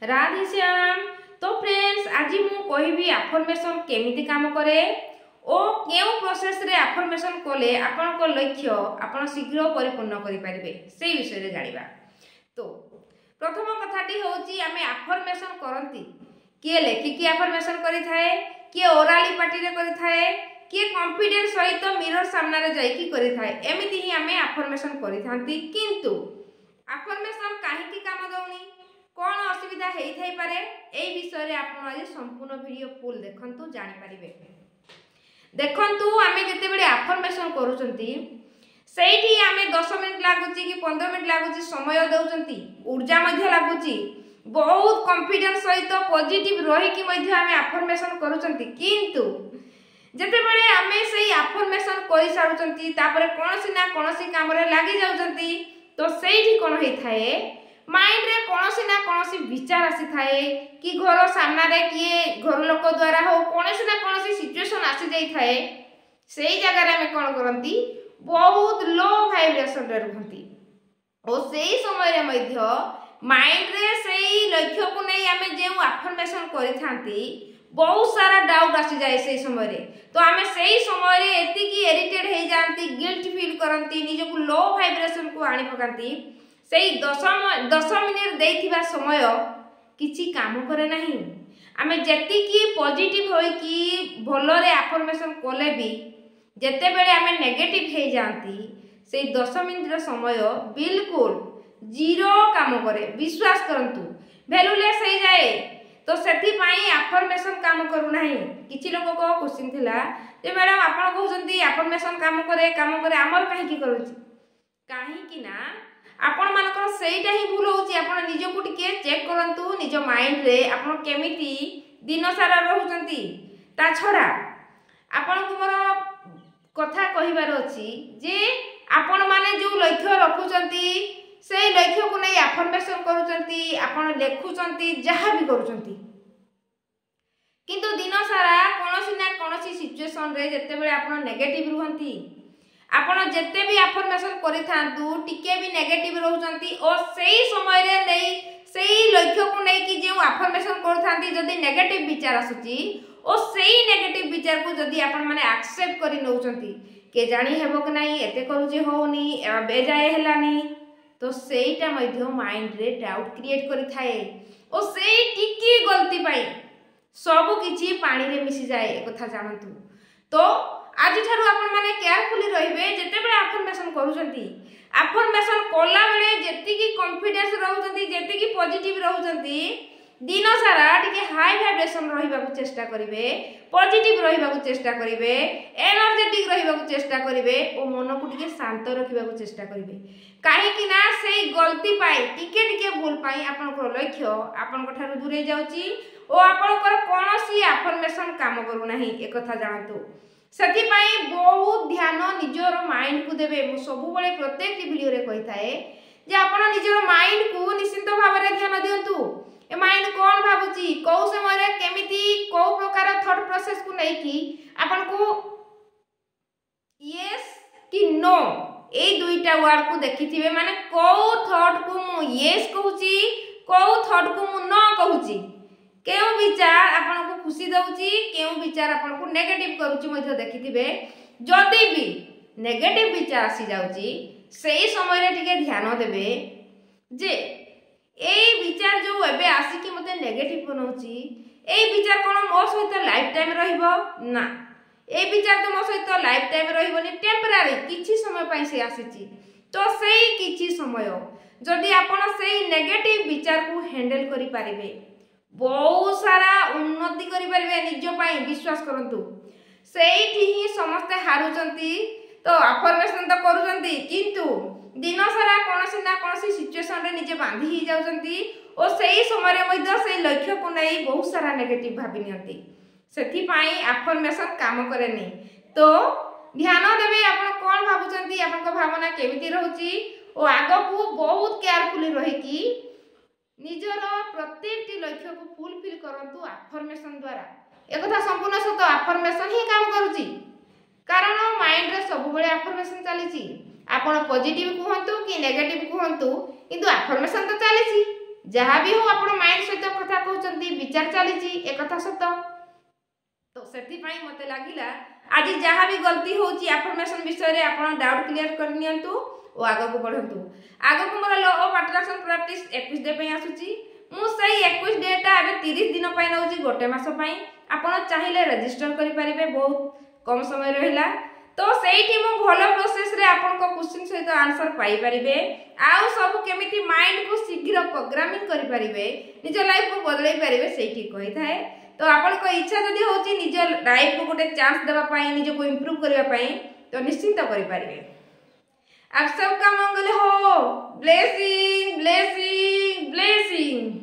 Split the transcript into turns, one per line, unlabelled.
राधे श्याम। तो फ्रेंड्स आज मु कहबी अफर्मेशन केमिति काम करे और केउ प्रोसेस रे अफर्मेशन कोले आपन को लक्ष्य आपन शीघ्र परिपूर्ण करि परिबे से विषय रे जानिबा। तो प्रथम कथाटी होची आमे अफर्मेशन करंती किए लेखिकी अफर्मेशन करि थाए किए ओराली पार्टी रे करि थाए किए कॉन्फिडेंस सहित मिरर सामना रे जाई की करि थाए एमिति ही आमे अफर्मेशन करि थांती। किंतु अफर्मेशन काहे की काम दउनी कौन असुविधा हेई थाई पारे ए विषय रे आपण आज संपूर्ण वीडियो फुल देखंतु जानि परिबे। देखंतु आमे जते बेले अफर्मेशन करूचंती सेठी आमे 10 मिनिट लागुची कि 15 मिनिट लागुची समय दउचंती ऊर्जा मध्ये लागुची बहुत कॉन्फिडेंस सहित पॉजिटिव रही कि मध्ये आमे अफर्मेशन करूचंती। किंतु जते बेले आमे सेही अफर्मेशन करि सारुचंती तापरे कोनोसी ना कोनोसी काम रे लागि जाउचंती तो सेठी कोन हेई थाए माइंड रे कोनोसी ना कोनोसी विचार आसी थाए कि घर सामना रे किए घर लोक द्वारा हो कोनोसी ना कोनोसी सिचुएशन आसी जाई थाए सेही जगह रे हम कोन करंती बहुत लो वाइब्रेशन रे रहंती और सेही समय रे मध्य माइंड रे सेही लक्ष्य को नै हमें जे अफर्मेशन करि थांती बहुत सारा डाउट आसी जाए सेही समय रे। तो हमें सेही समय रे एति की इरिटेट हे जानती गिल्ट फील करंती निज को लो वाइब्रेशन को आनी पकांती सेही 10 मिनिट देथिबा समय किछि काम करे नाही। आमे जेति की पॉजिटिव होई कि भलो रे अफर्मेशन कोले भी जेते बेले आमे नेगेटिव हे जानती सेही 10 मिनिट रो समय बिल्कुल जीरो काम करे विश्वास करंतु वैल्यूलेस हे जाए। तो सेथि पई अफर्मेशन काम करू नाही। किछि लोक को क्वेश्चन थिला जे मैडम आपण कहउचंती अफर्मेशन काम करे हमर काहे की करूची काहे कि ना आपण मानकर सेईटा ही भूल होची। आपण निज को टिके चेक करंतु निज माइंड रे आपण केमिति दिन सारा रहउचंती ता छडा आपण को मोर कथा कहिबार अछि जे आपण माने जो लक्ष्य रखुचंती सेई लक्ष्य को नै अफर्मेशन करूचंती आपण लेखुचंती जहा भी करूचंती किंतु दिन सारा कोनोसी ना कोनोसी सिचुएशन रे जते बेले आपण नेगेटिव रहंती आपण जते भी अफर्मेशन करि थांतु टिके भी नेगेटिव रहउचंती और सेही समय रे नै सेही लक्ष्य को नै कि जे अफर्मेशन कर थांती जदी नेगेटिव विचार आसुची और सेही नेगेटिव विचार को जदी आपण माने एक्सेप्ट करि नउचंती के जानी हेबो कि नाही एते करूची होउनी बे जाय हेलानी तो सेईटा मध्य माइंड रे डाउट क्रिएट करि थाए और सेही टिकी गलती पाई सब किछि पानी रे मिसी जाए ए कथा जानंतु। तो आज ठारू आपण माने केयरफुली रहिबे जते बेले अफर्मेशन करूचंती अफर्मेशन कोला बेले जेति की कॉन्फिडेंस रहउचंती जेति की पॉजिटिव रहउचंती दिन सारा टिके हाई वाइब्रेशन रहिबाकू चेष्टा करिवे पॉजिटिव रहिबाकू चेष्टा करिवे एनर्जेटिक रहिबाकू चेष्टा करिवे और मन को टिके शांत रखिबाकू चेष्टा करिवे काहे कि ना सेही गलती पाई टिके टिके भूल पाई आपन को लक्ष्य आपन को ठारू दूरे जाउची और आपन को कोनोसी अफर्मेशन काम करू नाही ए कथा जानतु। सेति पई बहुत ध्यान निजर माइंड को देबे। मु सब बळे प्रत्येक वीडियो रे कहि थाए जे आपन निजर माइंड को निश्चित भाव रे ध्यान दियंतु ए माइंड कोन भाबुची को समय रे केमिति को प्रकार थॉट प्रोसेस को नै कि आपन को यस कि नो ए दुईटा वर्ड को देखिथिबे माने को थॉट को मु यस कहूची को थॉट को मु नो कहूची केउ विचार आपन को खुशी दउची केउ विचार आपन को नेगेटिव करूची मध्ये देखिथिबे। जदी भी नेगेटिव विचार आसी जाउची सेही समय रे टिके ध्यान देबे जे एई विचार जो एबे आसी कि मते नेगेटिव बनौची एई विचार कोन मो सहित लाइफ टाइम रहिबो ना ए विचार तो मो सहित लाइफ टाइम रहिबोनी टेम्पररी किछि समय पई से आसीची। तो सेही किछि समय जदी आपण सेही नेगेटिव विचार को हैंडल करि पारिबे बहुत सारा उन्नति करि पारिबे निज पई विश्वास करंतु। सेही ही समस्त हारुचंती तो अफर्मेशन तो करूचंती किंतु दिन सारा कोनोसी ना कोनोसी सिचुएशन रे निजे बांधी ही जाउचंती और सेही समय रे मध्ये सेही लक्ष्य को नै बहुत सारा नेगेटिव भाबी नियंती सेथि पई अफर्मेशन काम करेनी। तो ध्यान देबे आपण कोन भाबुचंती आपन को भावना केमिति रहउची और आगो को बहुत केयरफुली रही कि निजर प्रत्येकटी लक्ष्य को फुलफिल करंतु अफर्मेशन द्वारा। एक कथा संपूर्ण सत अफर्मेशन ही काम करूची कारण माइंड रे सब बेले अफर्मेशन चलीची। आपण पॉजिटिव कहंतु कि नेगेटिव कहंतु किंतु अफर्मेशन तो चलीची जहाँ भी हो आपण माइंड सहित कथा कहउचंती विचार चली ए कथा सत तो सेति पई मते लागिला आज जहाँ भी गलती होची अफर्मेशन विषय रे आपण डाउट क्लियर कर नियंतु ओ आगो को बढ़ंतु आगो को मोर law of attraction practice 21 day पई आसुची मु सही 21 डेटा अबे 30 दिन पई नउची गोटे मास पई आपण चाहिले रजिस्टर करि परिबे बहुत कम समय रहिला तो सेठी मु भलो प्रोसेस रे आपण को क्वेश्चन सहित आंसर पाई परिबे आउ सब केमिति माइंड को शीघ्र प्रोग्रामिंग करि परिबे निज लाइफ को बदलै परिबे सेठी कहि थाए तो आपण को इच्छा जदी होची निज लाइफ को गोटे चांस देबा पई निज को इंप्रूव करबा पई तो निश्चित करि परिबे आप सबका मंगल हो ब्लेसिंग ब्लेसिंग ब्लेसिंग।